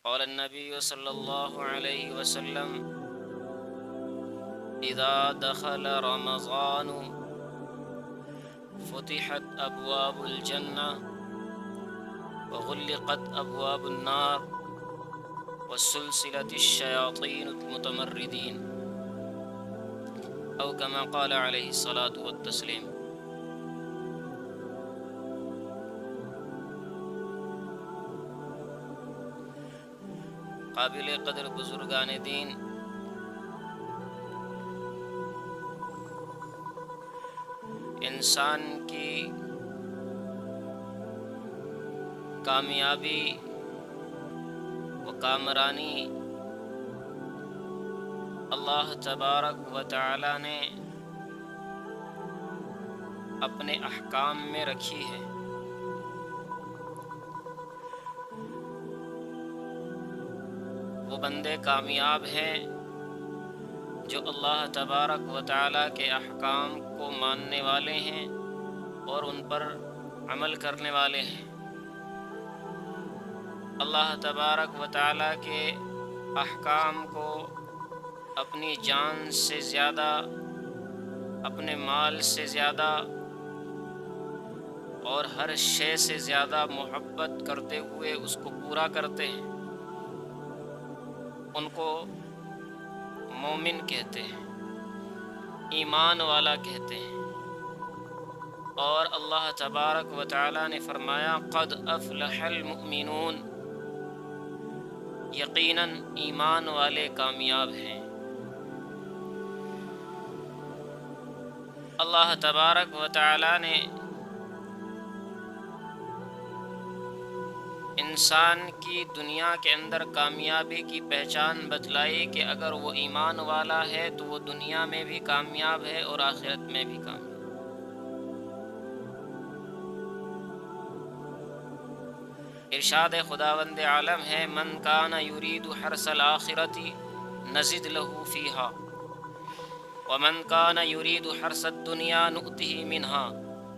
قال النبي صلى الله عليه وسلم إذا دخل رمضان فتحت أبواب الجنة وغلقت أبواب النار وسلسلة الشياطين المتمردين أو كما قال عليه الصلاة والتسليم۔ قابل قدر بزرگان دین، انسان کی کامیابی و کامرانی اللہ تبارک و تعالی نے اپنے احکام میں رکھی ہے۔ وہ بندے کامیاب ہیں جو اللہ تبارک و تعالی کے احکام کو ماننے والے ہیں اور ان پر عمل کرنے والے ہیں۔ اللہ تبارک و تعالی کے احکام کو اپنی جان سے زیادہ، اپنے مال سے زیادہ اور ہر شے سے زیادہ محبت کرتے ہوئے اس کو پورا کرتے ہیں، ان کو مومن کہتے ہیں، ایمان والا کہتے ہیں۔ اور اللہ تبارک و تعالی نے فرمایا قد افلح المؤمنون، یقیناً ایمان والے کامیاب ہیں۔ اللہ تبارک و تعالی نے انسان کی دنیا کے اندر کامیابی کی پہچان بتلائی کہ اگر وہ ایمان والا ہے تو وہ دنیا میں بھی کامیاب ہے اور آخرت میں بھی کامیاب۔ ارشاد خداوند عالم ہے من کان یرید حرث الآخرۃ نزد له فیہا ومن کان یرید حرث الدنیا نؤتہ منہا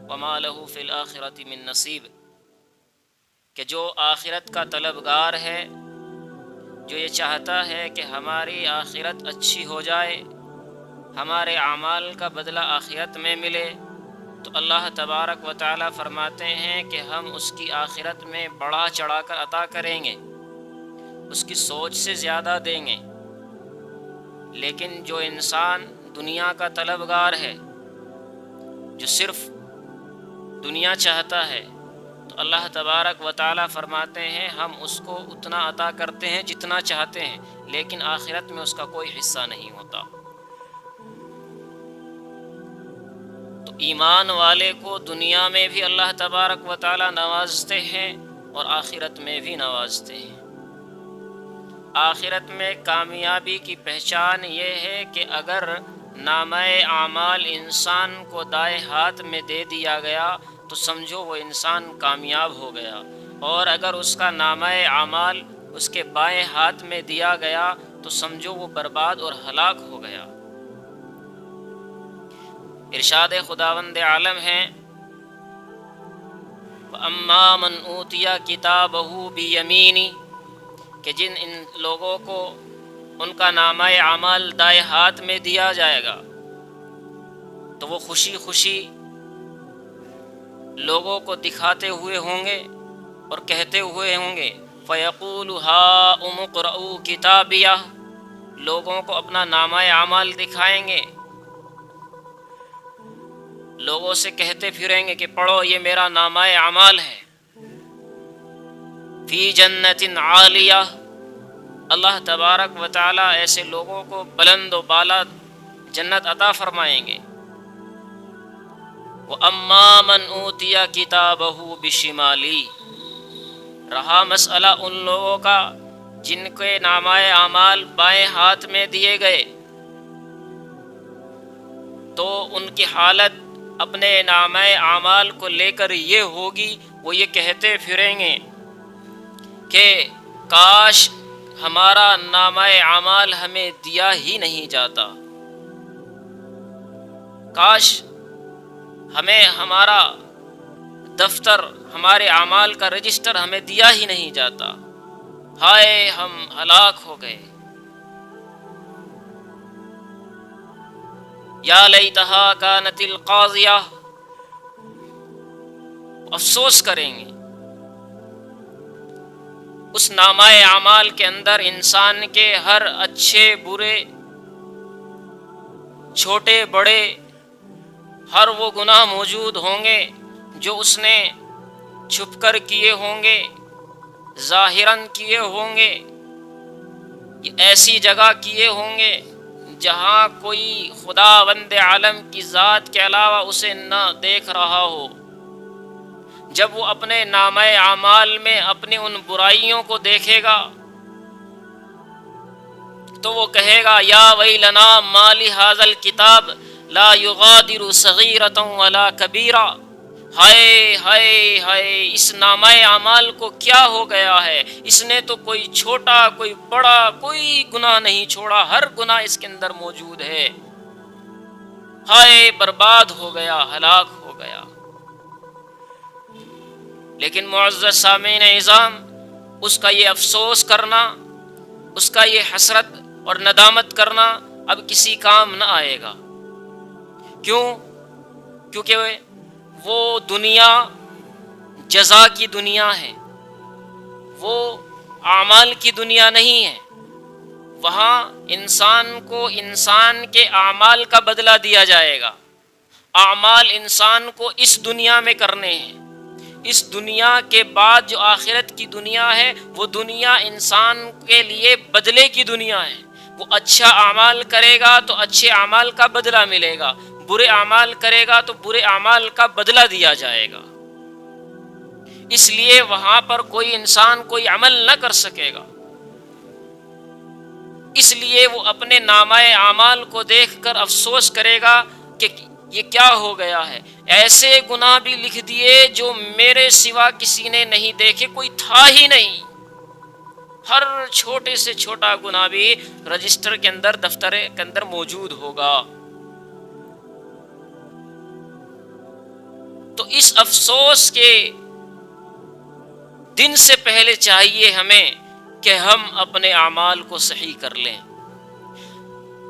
وما له فی الآخرۃ من نصیب، کہ جو آخرت کا طلبگار ہے، جو یہ چاہتا ہے کہ ہماری آخرت اچھی ہو جائے، ہمارے اعمال کا بدلہ آخرت میں ملے، تو اللہ تبارک و تعالی فرماتے ہیں کہ ہم اس کی آخرت میں بڑھا چڑھا کر عطا کریں گے، اس کی سوچ سے زیادہ دیں گے۔ لیکن جو انسان دنیا کا طلبگار ہے، جو صرف دنیا چاہتا ہے، تو اللہ تبارک و تعالی فرماتے ہیں ہم اس کو اتنا عطا کرتے ہیں جتنا چاہتے ہیں، لیکن آخرت میں اس کا کوئی حصہ نہیں ہوتا۔ تو ایمان والے کو دنیا میں بھی اللہ تبارک و تعالی نوازتے ہیں اور آخرت میں بھی نوازتے ہیں۔ آخرت میں کامیابی کی پہچان یہ ہے کہ اگر نامہ اعمال انسان کو دائیں ہاتھ میں دے دیا گیا تو سمجھو وہ انسان کامیاب ہو گیا، اور اگر اس کا نامہ اعمال اس کے بائیں ہاتھ میں دیا گیا تو سمجھو وہ برباد اور ہلاک ہو گیا۔ ارشاد خداوند عالم ہے وَأَمَّا مَنْ أُوتِيَ كِتَابَهُ بِيَمِينِهِ، کہ جن ان لوگوں کو ان کا نامہ اعمال دائیں ہاتھ میں دیا جائے گا تو وہ خوشی خوشی لوگوں کو دکھاتے ہوئے ہوں گے اور کہتے ہوئے ہوں گے فَيَقُولُ هَاؤُمُ اقْرَءُوا كِتَابِيَهْ، لوگوں کو اپنا نامہ اعمال دکھائیں گے، لوگوں سے کہتے پھریں گے کہ پڑھو یہ میرا نامہ اعمال ہے۔ فی جنت عالیہ، اللہ تبارک و تعالی ایسے لوگوں کو بلند و بالا جنت عطا فرمائیں گے۔ وَأَمَّا مَنْ أُوتِيَ كِتَابَهُ بِشِمَالِهِ، رہا مسئلہ ان لوگوں کا جن کے نامہ اعمال بائیں ہاتھ میں دیے گئے، تو ان کی حالت اپنے نامہ اعمال کو لے کر یہ ہوگی، وہ یہ کہتے پھریں گے کہ کاش ہمارا نامہ اعمال ہمیں دیا ہی نہیں جاتا، کاش ہمیں ہمارا دفتر، ہمارے اعمال کا رجسٹر ہمیں دیا ہی نہیں جاتا۔ ہائے ہم ہلاک ہو گئے، یا لیتہا کانت القاضیہ، افسوس کریں گے۔ اس نامہ اعمال کے اندر انسان کے ہر اچھے برے، چھوٹے بڑے، ہر وہ گناہ موجود ہوں گے جو اس نے چھپ کر کیے ہوں گے، ظاہراً کیے ہوں گے، ایسی جگہ کیے ہوں گے جہاں کوئی خداوند عالم کی ذات کے علاوہ اسے نہ دیکھ رہا ہو۔ جب وہ اپنے نامہ اعمال میں اپنی ان برائیوں کو دیکھے گا تو وہ کہے گا یا ویلنا ما لہذا الکتاب لا یغادر صغیرۃ ولا کبیرہ، ہائے ہائے ہائے، اس نامہ اعمال کو کیا ہو گیا ہے، اس نے تو کوئی چھوٹا کوئی بڑا کوئی گناہ نہیں چھوڑا، ہر گناہ اس کے اندر موجود ہے، ہائے برباد ہو گیا، ہلاک ہو گیا۔ لیکن معزز سامعین اعظام، اس کا یہ افسوس کرنا، اس کا یہ حسرت اور ندامت کرنا اب کسی کام نہ آئے گا۔ کیوں؟ کیونکہ وہ دنیا جزا کی دنیا ہے، وہ اعمال کی دنیا نہیں ہے۔ وہاں انسان کو انسان کے اعمال کا بدلہ دیا جائے گا۔ اعمال انسان کو اس دنیا میں کرنے ہیں، اس دنیا کے بعد جو آخرت کی دنیا ہے وہ دنیا انسان کے لیے بدلے کی دنیا ہے۔ وہ اچھا اعمال کرے گا تو اچھے اعمال کا بدلہ ملے گا، برے اعمال کرے گا تو برے اعمال کا بدلہ دیا جائے گا۔ اس لیے وہاں پر کوئی انسان کوئی عمل نہ کر سکے گا، اس لیے وہ اپنے نامہ اعمال کو دیکھ کر افسوس کرے گا کہ یہ کیا ہو گیا ہے، ایسے گناہ بھی لکھ دیے جو میرے سوا کسی نے نہیں دیکھے، کوئی تھا ہی نہیں۔ ہر چھوٹے سے چھوٹا گناہ بھی رجسٹر کے اندر، دفتر کے اندر موجود ہوگا۔ تو اس افسوس کے دن سے پہلے چاہیے ہمیں کہ ہم اپنے اعمال کو صحیح کر لیں۔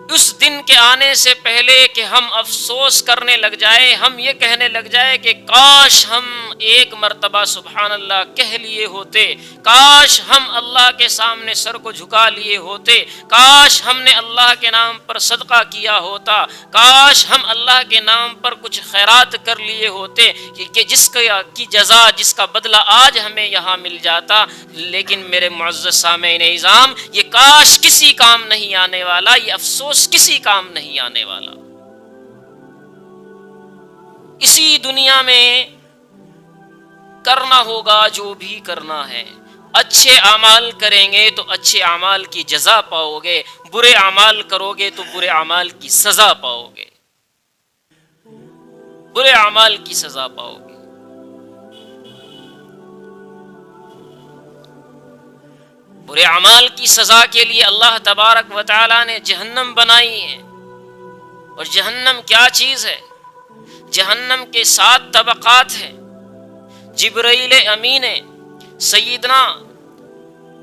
اس دن کے آنے سے پہلے کہ ہم افسوس کرنے لگ جائے، ہم یہ کہنے لگ جائے کہ کاش ہم ایک مرتبہ سبحان اللہ کہہ لیے ہوتے، کاش ہم اللہ کے سامنے سر کو جھکا لیے ہوتے، کاش ہم نے اللہ کے نام پر صدقہ کیا ہوتا، کاش ہم اللہ کے نام پر کچھ خیرات کر لیے ہوتے کہ جس کی جزا، جس کا بدلہ آج ہمیں یہاں مل جاتا۔ لیکن میرے معزز سامعین اعظام، یہ کاش کسی کام نہیں آنے والا، یہ افسوس کسی کام نہیں آنے والا۔ اسی دنیا میں کرنا ہوگا جو بھی کرنا ہے۔ اچھے اعمال کریں گے تو اچھے اعمال کی جزا پاؤ گے، برے اعمال کرو گے تو برے اعمال کی سزا پاؤ گے، برے اعمال کی سزا پاؤ گے۔ برے اعمال کی سزا کے لیے اللہ تبارک و تعالی نے جہنم بنائی ہے۔ اور جہنم کیا چیز ہے؟ جہنم کے 7 طبقات ہیں۔ جبرائیل امین سیدنا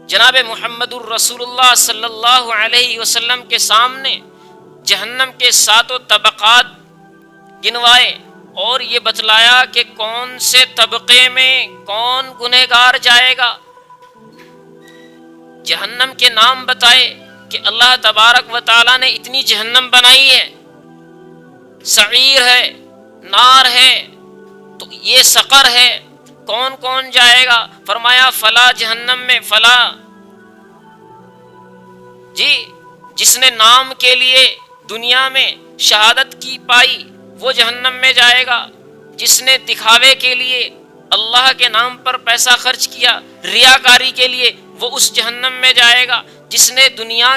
جناب محمد الرسول اللہ صلی اللہ علیہ وسلم کے سامنے جہنم کے 7 طبقات گنوائے اور یہ بتلایا کہ کون سے طبقے میں کون گنہگار جائے گا۔ جہنم کے نام بتائے کہ اللہ تبارک و تعالیٰ نے اتنی جہنم بنائی ہے، سعیر ہے، نار ہے، تو یہ سقر ہے، کون کون جائے گا؟ فرمایا فلا جہنم میں فلا، جی جس نے نام کے لیے دنیا میں شہادت کی پائی وہ جہنم میں جائے گا، جس نے دکھاوے کے لیے اللہ کے نام پر پیسہ خرچ کیا ریاکاری کے لیے وہ اس جہنم میں جائے گا، جس نے دنیا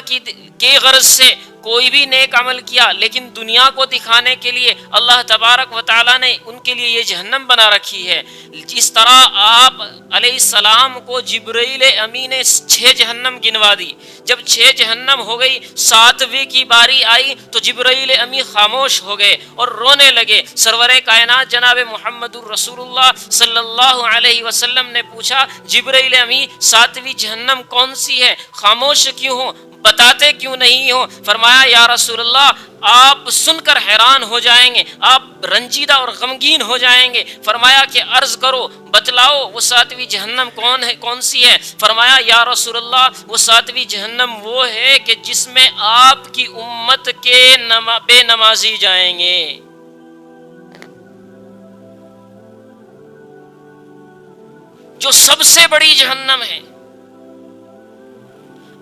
کی غرض سے کوئی بھی نیک عمل کیا لیکن دنیا کو دکھانے کے لیے اللہ تبارک و تعالیٰ نے ان کے لیے یہ جہنم بنا رکھی ہے۔ جس طرح آپ علیہ السلام کو جبرائیل امین نے 6 جہنم گنوا دی، جب 6 جہنم ہو گئی 7ویں کی باری آئی تو جبرائیل امین خاموش ہو گئے اور رونے لگے۔ سرور کائنات جناب محمد الرسول اللہ صلی اللہ علیہ وسلم نے پوچھا جبرائیل امین 7ویں جہنم کون سی ہے، خاموش کیوں ہو، بتاتے کیوں نہیں ہو؟ فرمایا یا رسول اللہ آپ سن کر حیران ہو جائیں گے، آپ رنجیدہ اور غمگین ہو جائیں گے۔ فرمایا کہ عرض کرو، بتلاؤ وہ 7ویں جہنم کون سی ہے؟ فرمایا یا رسول اللہ وہ 7ویں جہنم وہ ہے کہ جس میں آپ کی امت کے بے نمازی جائیں گے۔ جو سب سے بڑی جہنم ہے۔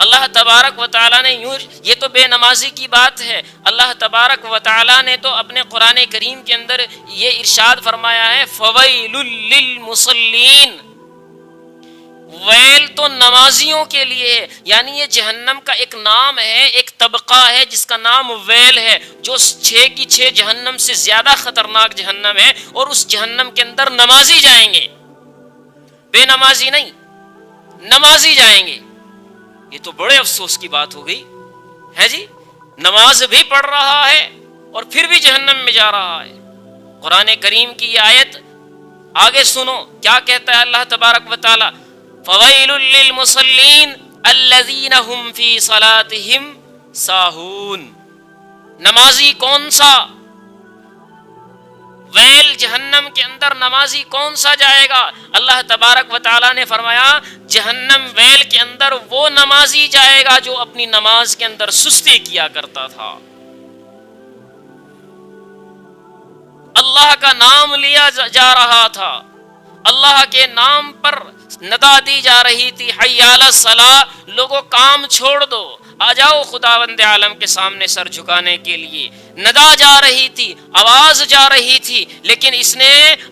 اللہ تبارک و تعالیٰ نے یہ تو بے نمازی کی بات ہے، اللہ تبارک و تعالیٰ نے تو اپنے قرآن کریم کے اندر یہ ارشاد فرمایا ہے فویل للمصلین، ویل تو نمازیوں کے لیے ہے، یعنی یہ جہنم کا ایک نام ہے، ایک طبقہ ہے جس کا نام ویل ہے، جو 6 کی 6 جہنم سے زیادہ خطرناک جہنم ہے، اور اس جہنم کے اندر نمازی جائیں گے، بے نمازی نہیں، نمازی جائیں گے۔ یہ تو بڑے افسوس کی بات ہو گئی ہے جی، نماز بھی پڑھ رہا ہے اور پھر بھی جہنم میں جا رہا ہے۔ قرآن کریم کی یہ آیت آگے سنو کیا کہتا ہے اللہ تبارک و تعالی، فویل للمصلین الذین هم فی صلاتہم ساہون۔ نمازی کون سا؟ ویل جہنم کے اندر نمازی کون سا جائے گا؟ اللہ تبارک و تعالیٰ نے فرمایا جہنم ویل کے اندر وہ نمازی جائے گا جو اپنی نماز کے اندر سستی کیا کرتا تھا، اللہ کا نام لیا جا رہا تھا، اللہ کے نام پر ندا دی جا رہی تھی، حی علی الصلاۃ، لوگوں کام چھوڑ دو، آ جاؤ خداوند عالم کے سامنے سر جھکانے کے لیے، ندا جا رہی تھی، آواز جا رہی تھی، لیکن اس نے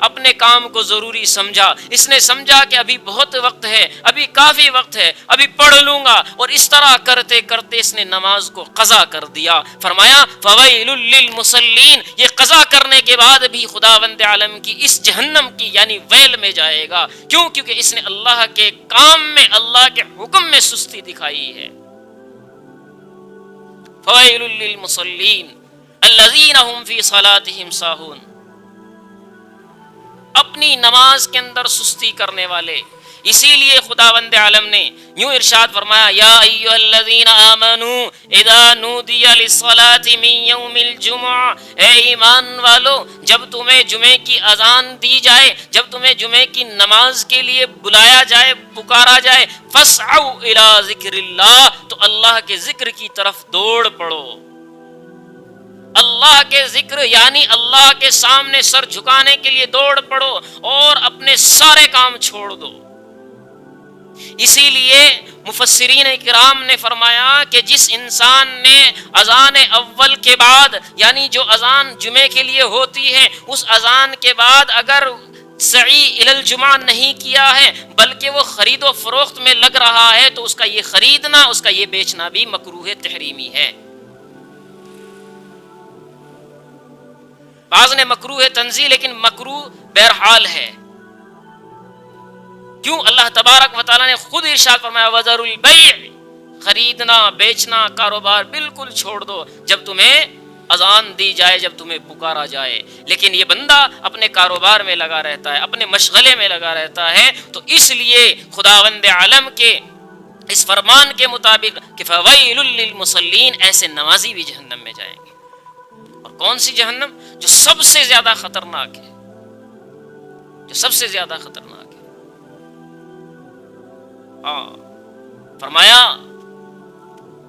اپنے کام کو ضروری سمجھا، اس نے سمجھا کہ ابھی بہت وقت ہے، ابھی کافی وقت ہے، ابھی پڑھ لوں گا، اور اس طرح کرتے کرتے اس نے نماز کو قضا کر دیا۔ فرمایا فویل للمصلین، یہ قضا کرنے کے بعد بھی خداوند عالم کی اس جہنم کی یعنی ویل میں جائے گا، کیوں؟ کیونکہ اس نے اللہ کے کام میں، اللہ کے حکم میں سستی دکھائی ہے۔ فویل للمصلین الذین هم فی صلاتہم ساہون، اپنی نماز کے اندر سستی کرنے والے۔ اسی لیے خداوند عالم نے یوں ارشاد فرمایا یا ایھا الذین آمنوا اذا نودی للصلاۃ من یوم الجمعہ، اے ایمان والو جب تمہیں جمعے کی اذان دی جائے، جب تمہیں جمعے کی نماز کے لیے بلایا جائے، پکارا جائے، فاسعوا الی ذکر اللہ، تو اللہ کے ذکر کی طرف دوڑ پڑو۔ اللہ کے ذکر یعنی اللہ کے سامنے سر جھکانے کے لیے دوڑ پڑو اور اپنے سارے کام چھوڑ دو۔ اسی لیے مفسرین کرام نے فرمایا کہ جس انسان نے اذان اول کے بعد یعنی جو اذان جمعے کے لیے ہوتی ہے، اس اذان کے بعد اگر سعی الی الجمعہ نہیں کیا ہے بلکہ وہ خرید و فروخت میں لگ رہا ہے، تو اس کا یہ خریدنا، اس کا یہ بیچنا بھی مکروہ تحریمی ہے۔ بعض نے مکروہ تنزیہ، لیکن مکروہ بہرحال ہے۔ کیوں؟ اللہ تبارک و تعالیٰ نے خود ارشاد فرمایا وَذَرُوا الْبَيْعَ، خریدنا بیچنا کاروبار بالکل چھوڑ دو جب تمہیں اذان دی جائے، جب تمہیں پکارا جائے۔ لیکن یہ بندہ اپنے کاروبار میں لگا رہتا ہے، اپنے مشغلے میں لگا رہتا ہے، تو اس لیے خداوند عالم کے اس فرمان کے مطابق کہ فویل للمصلین، ایسے نمازی بھی جہنم میں جائیں گے۔ اور کون سی جہنم؟ جو سب سے زیادہ خطرناک ہے، جو سب سے زیادہ خطرناک ہے۔ فرمایا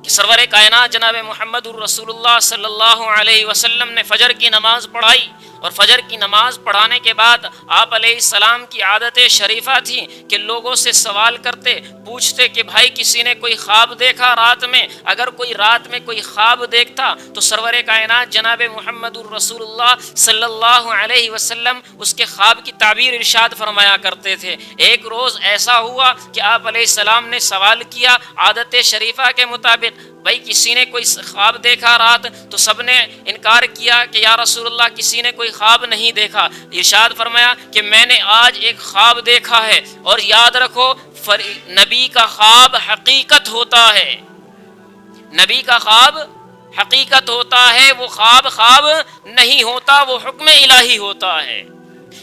کہ سرور کائنات جناب محمد الرسول اللہ صلی اللہ علیہ وسلم نے فجر کی نماز پڑھائی، اور فجر کی نماز پڑھانے کے بعد آپ علیہ السلام کی عادت شریفہ تھی کہ لوگوں سے سوال کرتے، پوچھتے کہ بھائی کسی نے کوئی خواب دیکھا رات میں؟ اگر کوئی رات میں کوئی خواب دیکھتا تو سرور کائنات جناب محمد الرسول اللہ صلی اللہ علیہ وسلم اس کے خواب کی تعبیر ارشاد فرمایا کرتے تھے۔ ایک روز ایسا ہوا کہ آپ علیہ السلام نے سوال کیا عادت شریفہ کے مطابق، بھائی کسی نے کوئی خواب دیکھا رات؟ تو سب نے انکار کیا کہ یا رسول اللہ کسی نے کوئی خواب نہیں دیکھا۔ ارشاد فرمایا کہ میں نے آج ایک خواب دیکھا ہے، اور یاد رکھو نبی کا خواب حقیقت ہوتا ہے، نبی کا خواب حقیقت ہوتا ہے، وہ خواب نہیں ہوتا، وہ حکم الہی ہوتا ہے۔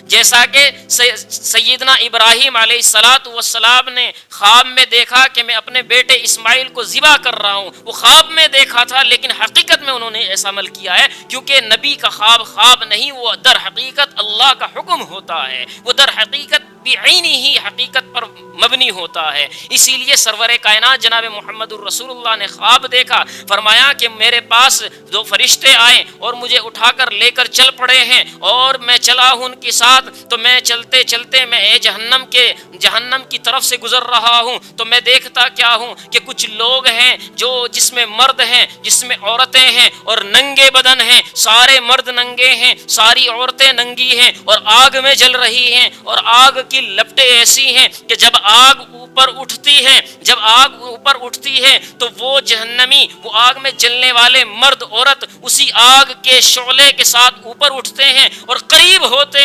جیسا کہ سیدنا ابراہیم علیہ السلام نے خواب میں دیکھا کہ میں اپنے بیٹے اسماعیل کو ذبح کر رہا ہوں، وہ خواب میں دیکھا تھا لیکن حقیقت میں انہوں نے ایسا عمل کیا ہے، کیونکہ نبی کا خواب نہیں، وہ در حقیقت اللہ کا حکم ہوتا ہے، وہ در حقیقت بعینی ہی حقیقت پر مبنی ہوتا ہے۔ اسی لیے سرور کائنات جناب محمد الرسول اللہ نے خواب دیکھا، فرمایا کہ میرے پاس دو فرشتے آئے اور مجھے اٹھا کر لے کر چل پڑے ہیں، اور میں چلا ہوں ان کے ساتھ، تو میں چلتے چلتے میں جہنم کی طرف سے گزر رہا ہوں، تو میں دیکھتا کیا ہوں کہ کچھ لوگ ہیں جس میں مرد ہیں، جس میں عورتیں ہیں، اور ننگے بدن ہیں، سارے مرد ننگے ہیں، ساری عورتیں ننگی ہیں، اور آگ میں جل رہی ہیں، اور آگ کی لپٹیں ایسی ہیں کہ جب آگ اوپر اٹھتی ہے تو وہ جہنمی، وہ آگ میں جلنے والے مرد عورت اسی آگ کے شعلے کے ساتھ اوپر اٹھتے ہیں اور قریب ہوتے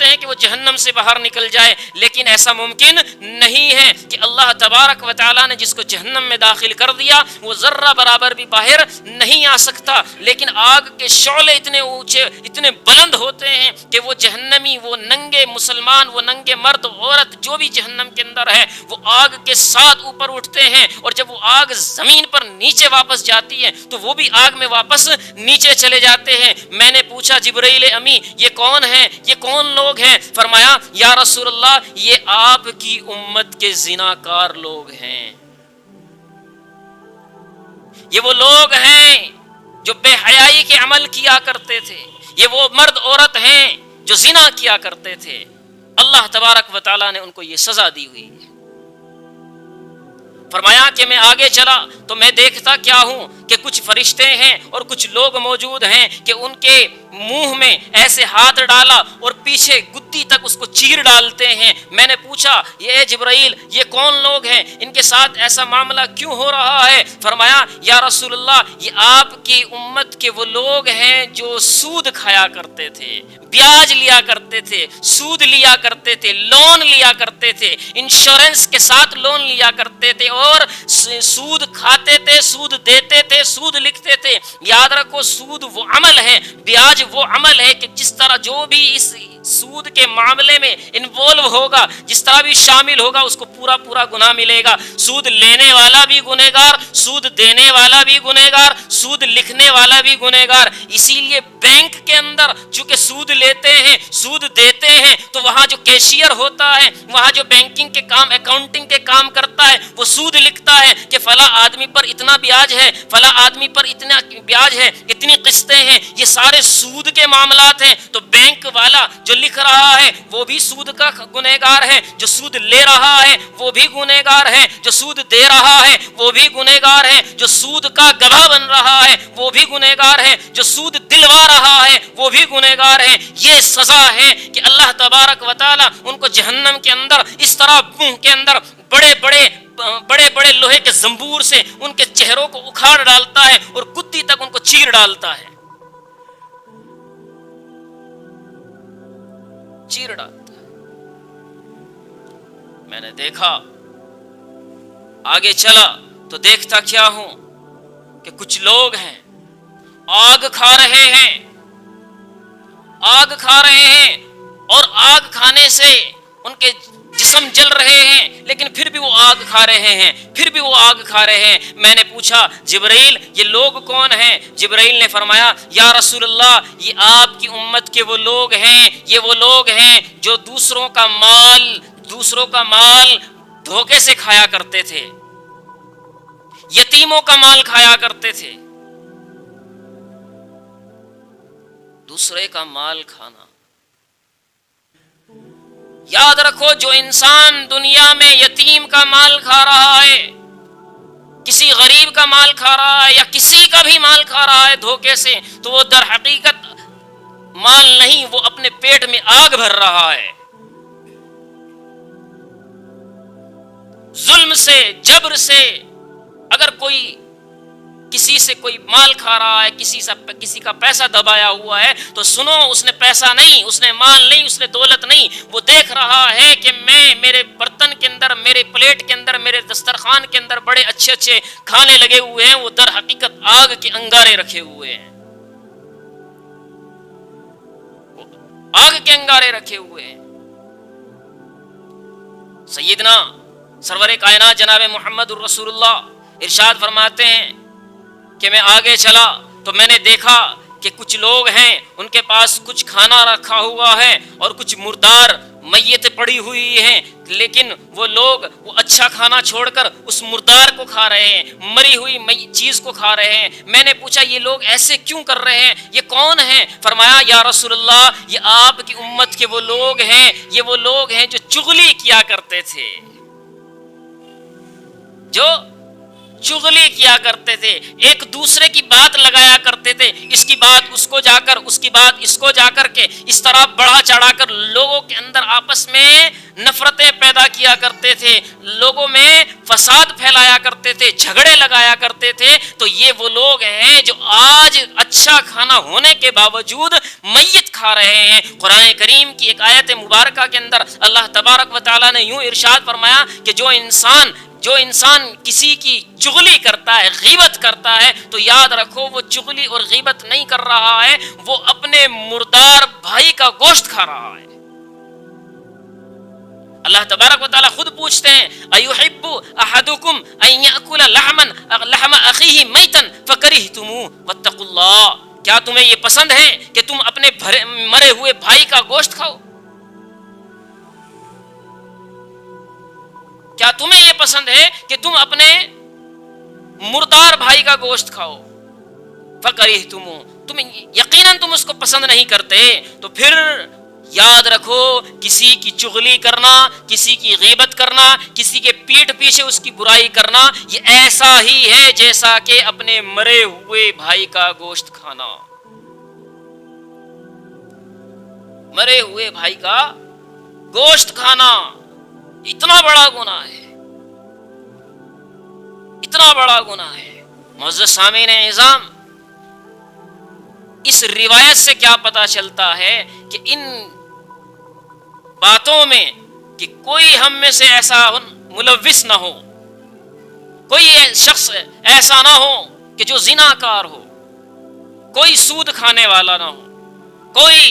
ہیں کہ وہ جہنم سے باہر نکل جائے، لیکن ایسا ممکن نہیں ہے کہ اللہ تبارک و تعالیٰ نے جس کو جہنم میں داخل کر دیا وہ ذرہ برابر بھی باہر نہیں آ سکتا، لیکن آگ کے شعلے اتنے اونچے، اتنے بلند ہوتے ہیں کہ وہ جہنمی، وہ ننگے مسلمان، وہ ننگے مرد عورت جو بھی جہنم کے اندر ہے، وہ آگ کے ساتھ اوپر اٹھتے ہیں، اور جب وہ آگ زمین پر نیچے واپس جاتی ہے تو وہ بھی آگ میں واپس نیچے چلے جاتے ہیں۔ میں نے پوچھا جبرائیل امی یہ کون ہیں، یہ کون لوگ ہیں؟ فرمایا یا رسول اللہ یہ آپ کی امت کے زناکار لوگ ہیں، یہ وہ لوگ ہیں جو بے حیائی کے عمل کیا کرتے تھے، یہ وہ مرد عورت ہیں جو زنا کیا کرتے تھے۔ اللہ تبارک و تعالیٰ نے ان کو یہ سزا دی ہوئی ہے۔ فرمایا کہ میں آگے چلا تو میں دیکھتا کیا ہوں کہ کچھ فرشتے ہیں اور کچھ لوگ موجود ہیں کہ ان کے منہ میں ایسے ہاتھ ڈالا اور پیچھے گدی تک اس کو چیر ڈالتے ہیں۔ میں نے پوچھا یہ جبرائیل یہ کون لوگ ہیں، ان کے ساتھ ایسا معاملہ کیوں ہو رہا ہے؟ فرمایا یا رسول اللہ یہ آپ کی امت کے وہ لوگ ہیں جو سود کھایا کرتے تھے، بیاج لیا کرتے تھے، سود لیا کرتے تھے، لون لیا کرتے تھے، انشورنس کے ساتھ لون لیا کرتے تھے، اور سود کھاتے تھے، سود دیتے تھے، سود لکھتے تھے۔ یاد رکھو سود وہ عمل ہے، بیاج وہ عمل ہے کہ جس طرح جو بھی اس سود کے معاملے میں انوالو ہوگا، جس طرح بھی شامل ہوگا، اس کو پورا گناہ ملے گا۔ سود لینے والا بھی گنہگار، سود دینے والا بھی گنہگار، سود لکھنے والا بھی گنہگار۔ اسی لیے بینک کے اندر چونکہ سود لیتے ہیں، سود دیتے ہیں، تو وہاں جو کیشیئر ہوتا ہے، وہاں جو بینکنگ کے کام، اکاؤنٹنگ کے کام کرتا ہے، وہ سود لکھتا ہے کہ فلاں آدمی پر اتنا بیاج ہے، فلاں آدمی پر اتنا بیاج ہے، اتنی قسطیں ہیں، یہ سارے سود کے معاملات ہیں۔ تو بینک والا جو لکھ رہا ہے وہ بھی سود کا گنہگار ہے، جو سود لے رہا ہے وہ بھی گنہگار ہے، جو سود دے رہا ہے وہ بھی گنہگار ہے، جو سود کا گواہ بن رہا ہے وہ بھی گنہگار ہے، جو سود دلوا رہا ہے وہ بھی گنہگار ہے۔ یہ سزا ہے کہ اللہ تبارک و تعالی ان کو جہنم کے اندر اس طرح منہ کے اندر بڑے بڑے لوہے کے زنبور سے ان کے چہروں کو اکھاڑ ڈالتا ہے اور گدی تک ان کو چیر ڈالتا ہے، چیر ڈالتا ہے۔ میں نے دیکھا، آگے چلا تو دیکھتا کیا ہوں کہ کچھ لوگ ہیں آگ کھا رہے ہیں، اور آگ کھانے سے ان کے جسم جل رہے ہیں، لیکن پھر بھی وہ آگ کھا رہے ہیں۔ میں نے پوچھا جبرائیل یہ لوگ کون ہیں؟ جبرائیل نے فرمایا یا رسول اللہ یہ آپ کی امت کے وہ لوگ ہیں جو دوسروں کا مال دھوکے سے کھایا کرتے تھے، یتیموں کا مال کھایا کرتے تھے۔ دوسرے کا مال کھانا، یاد رکھو جو انسان دنیا میں یتیم کا مال کھا رہا ہے، کسی غریب کا مال کھا رہا ہے، یا کسی کا بھی مال کھا رہا ہے دھوکے سے، تو وہ در حقیقت مال نہیں، وہ اپنے پیٹ میں آگ بھر رہا ہے۔ ظلم سے، جبر سے اگر کوئی کسی سے کوئی مال کھا رہا ہے، کسی کا پیسہ دبایا ہوا ہے، تو سنو، اس نے پیسہ نہیں، اس نے مال نہیں، اس نے دولت نہیں، وہ دیکھ رہا ہے کہ میرے برتن کے اندر، میرے پلیٹ کے اندر، میرے دسترخوان کے اندر بڑے اچھے اچھے کھانے لگے ہوئے ہیں، وہ در حقیقت آگ کے انگارے رکھے ہوئے ہیں، آگ کے انگارے رکھے ہوئے ہیں۔ سیدنا سرور کائنات جناب محمد الرسول اللہ ارشاد فرماتے ہیں کہ میں آگے چلا تو میں نے دیکھا کہ کچھ لوگ ہیں، ان کے پاس کچھ کھانا رکھا ہوا ہے اور کچھ مردار میت پڑی ہوئی ہیں، لیکن وہ لوگ وہ اچھا کھانا چھوڑ کر اس مردار کو کھا رہے ہیں، مری ہوئی چیز کو کھا رہے ہیں۔ میں نے پوچھا یہ لوگ ایسے کیوں کر رہے ہیں، یہ کون ہیں؟ فرمایا یا رسول اللہ، یہ آپ کی امت کے وہ لوگ ہیں، یہ وہ لوگ ہیں جو چغلی کیا کرتے تھے، جو چغلی کیا کرتے تھے، ایک دوسرے کی بات لگایا کرتے تھے، اس کی بات اس کو جا کر، اس کی بات اس کو جا کر کے، اس طرح بڑھا چڑھا کر لوگوں کے اندر آپس میں نفرتیں پیدا کیا کرتے تھے، لوگوں میں فساد پھیلایا کرتے تھے، جھگڑے لگایا کرتے تھے۔ تو یہ وہ لوگ ہیں جو آج اچھا کھانا ہونے کے باوجود میت کھا رہے ہیں۔ قرآن کریم کی ایک آیت مبارکہ کے اندر اللہ تبارک و تعالیٰ نے یوں ارشاد فرمایا کہ جو انسان کسی کی چغلی کرتا ہے، غیبت کرتا ہے، تو یاد رکھو وہ چغلی اور غیبت نہیں کر رہا ہے، وہ اپنے مردار بھائی کا گوشت کھا رہا ہے۔ اللہ تبارک و تعالیٰ خود پوچھتے ہیں ایحب احدکم ان یاکل لحم اخیہ میتا فکرہتموہ واتقوا اللہ، کیا تمہیں یہ پسند ہے کہ تم اپنے مرے ہوئے بھائی کا گوشت کھاؤ؟ کیا تمہیں یہ پسند ہے کہ تم اپنے مردار بھائی کا گوشت کھاؤ؟ فکرہتموہ، یقیناً تم اس کو پسند نہیں کرتے۔ تو پھر یاد رکھو، کسی کی چغلی کرنا، کسی کی غیبت کرنا، کسی کے پیٹھ پیچھے اس کی برائی کرنا، یہ ایسا ہی ہے جیسا کہ اپنے مرے ہوئے بھائی کا گوشت کھانا۔ مرے ہوئے بھائی کا گوشت کھانا اتنا بڑا گناہ ہے، اتنا بڑا گناہ ہے۔ معزز سامعین اعظام، اس روایت سے کیا پتا چلتا ہے کہ ان باتوں میں کہ کوئی ہم میں سے ایسا ملوث نہ ہو، کوئی شخص ایسا نہ ہو کہ جو زناکار ہو، کوئی سود کھانے والا نہ ہو، کوئی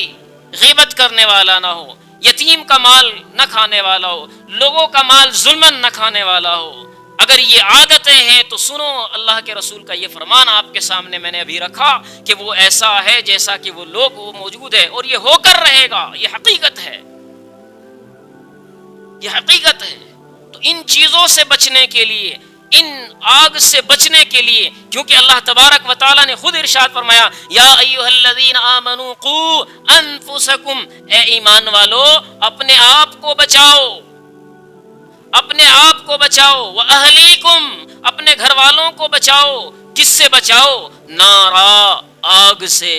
غیبت کرنے والا نہ ہو، یتیم کا مال نہ کھانے والا ہو، لوگوں کا مال ظلماً نہ کھانے والا ہو۔ اگر یہ عادتیں ہیں تو سنو، اللہ کے رسول کا یہ فرمان آپ کے سامنے میں نے ابھی رکھا کہ وہ ایسا ہے جیسا کہ وہ لوگ وہ موجود ہے، اور یہ ہو کر رہے گا، یہ حقیقت ہے، یہ حقیقت ہے۔ تو ان چیزوں سے بچنے کے لیے، ان آگ سے بچنے کے لیے، کیونکہ اللہ تبارک و تعالیٰ نے خود ارشاد فرمایا یا ایھا الذین آمنوا قوا انفسکم، اے ایمان والو اپنے آپ کو بچاؤ، اپنے آپ کو بچاؤ، وَأَهْلِيكُمْ، اپنے گھر والوں کو بچاؤ۔ کس سے بچاؤ؟ نارا، آگ سے۔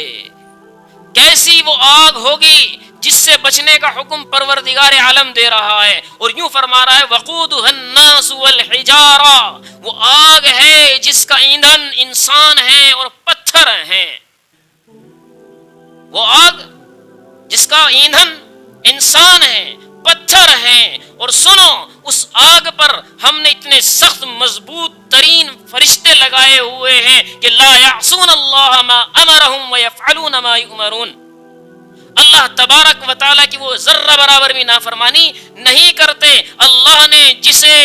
کیسی وہ آگ ہوگی جس سے بچنے کا حکم پروردگار عالم دے رہا ہے، اور یوں فرما رہا ہے وَقُودُهَا النَّاسُ وَالْحِجَارَةُ، وہ آگ ہے جس کا ایندھن انسان ہے اور پتھر ہیں۔ وہ آگ جس کا ایندھن انسان ہے، پتھر ہیں، اور سنو اس آگ پر ہم نے اتنے سخت مضبوط ترین فرشتے لگائے ہوئے ہیں کہ لا یعصون اللہ ما امرہم ویفعلون ما یؤمرون، اللہ تبارک و تعالیٰ کی وہ ذرہ برابر بھی نافرمانی نہیں کرتے۔ اللہ نے جسے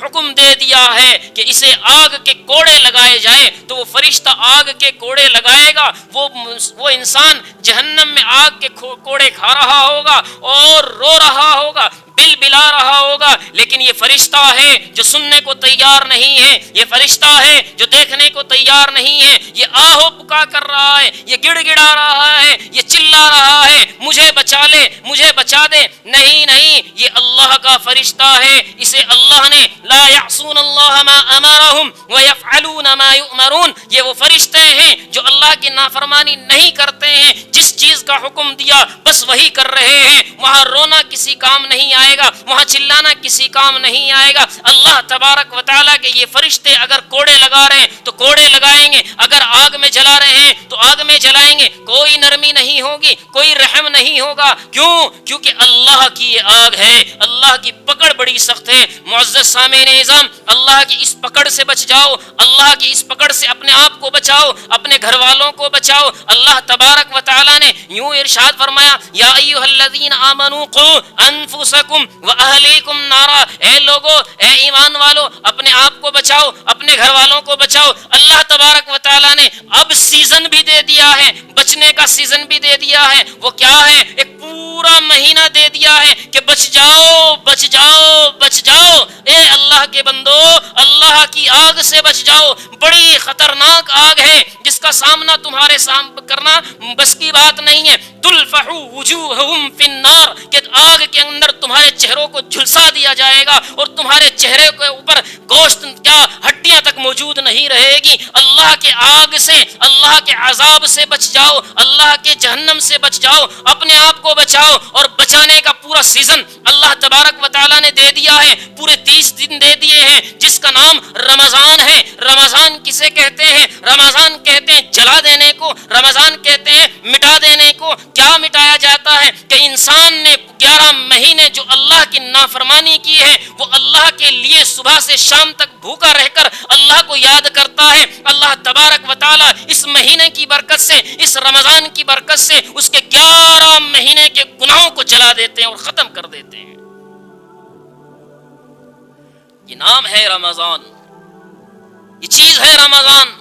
حکم دے دیا ہے کہ اسے آگ کے کوڑے لگائے جائیں تو وہ فرشتہ آگ کے کوڑے لگائے گا، وہ انسان جہنم میں آگ کے کوڑے کھا رہا ہوگا اور رو رہا ہوگا، بل بلا رہا ہوگا، لیکن یہ فرشتہ ہے جو سننے کو تیار نہیں ہے، یہ فرشتہ ہے جو دیکھنے کو تیار نہیں ہے، یہ آہو پکا کر رہا ہے، یہ گڑ گڑا رہا ہے، یہ چلا رہا ہے مجھے بچا لے، مجھے بچا دے۔ نہیں نہیں، یہ اللہ کا فرشتہ ہے، اسے اللہ نے لا یعصون اللہ ما امرہم ویفعلون ما یؤمرون، یہ وہ فرشتے ہیں جو اللہ کی نافرمانی نہیں کرتے ہیں، جس چیز کا حکم دیا بس وہی کر رہے ہیں، وہاں رونا کسی کام نہیں آئے آئے گا، وہاں چلانا کسی کام نہیں آئے گا۔ اللہ تبارک و تعالیٰ کے یہ فرشتے اگر کوڑے لگا رہے ہیں تو کوڑے لگائیں گے، اگر آگ میں جلا رہے ہیں تو آگ میں جلائیں گے، کوئی نرمی نہیں ہوگی، کوئی رحم نہیں ہوگا۔ کیوں؟ کیونکہ اللہ کی یہ آگ ہے، اللہ کی پکڑ بڑی سخت ہے۔ معزز سامعین اعظام، اللہ کی اس پکڑ سے بچ جاؤ، اللہ کی اس پکڑ سے اپنے آپ کو بچاؤ، اپنے گھر والوں کو بچاؤ۔ اللہ تبارک و تعالیٰ نے یوں ارشاد فرمایا، یا ایھا الذین آمنوا قوا انفسکم واہلیکم نارا، اے لوگو، اے ایمان والو، اپنے آپ کو بچاؤ، اپنے گھر والوں کو بچاؤ۔ اللہ تبارک و تعالیٰ نے اب سیزن بھی دے دیا ہے، بچنے کا سیزن بھی دے دیا ہے۔ وہ کیا ہے؟ ایک پورا مہینہ دے دیا ہے کہ بچ جاؤ، بچ جاؤ، بچ جاؤ۔ اے اللہ کے بندو، اللہ کی آگ سے بچ جاؤ، بڑی خطرناک آگ ہے جس کا سامنا تمہارے سامنے کرنا بس کی بات نہیں ہے۔ تلفح وجوہہم فی النار، کہ آگ کے اندر تمہارے چہروں کو جھلسا دیا جائے گا اور تمہارے چہرے کے اوپر گوشت کیا ہڈیاں تک موجود نہیں رہے گی۔ اللہ کے آگ سے، اللہ کے عذاب سے بچ جاؤ، اللہ کے جہنم سے بچ جاؤ، اپنے آپ کو بچاؤ۔ اور بچانے کا پورا سیزن اللہ تبارک و تعالیٰ نے دے دیا ہے، پورے 30 دن دے دیے ہیں، جس کا نام رمضان ہے۔ رمضان کسے کہتے ہیں؟ رمضان کہتے ہیں جلا دینے کو، رمضان کہتے ہیں مٹا دینے کو۔ کیا مٹایا جاتا ہے؟ کہ انسان نے 11 مہینے جو اللہ کی نافرمانی کی ہے، وہ اللہ کے لیے صبح سے شام تک بھوکا رہ کر اللہ کو یاد کرتا ہے۔ اللہ تبارک و تعالیٰ اس مہینے کی برکت سے، اس رمضان کی برکت سے اس کے 11 مہینے کے گناہوں کو جلا دیتے ہیں اور ختم کر دیتے ہیں۔ یہ نام ہے رمضان، یہ چیز ہے رمضان۔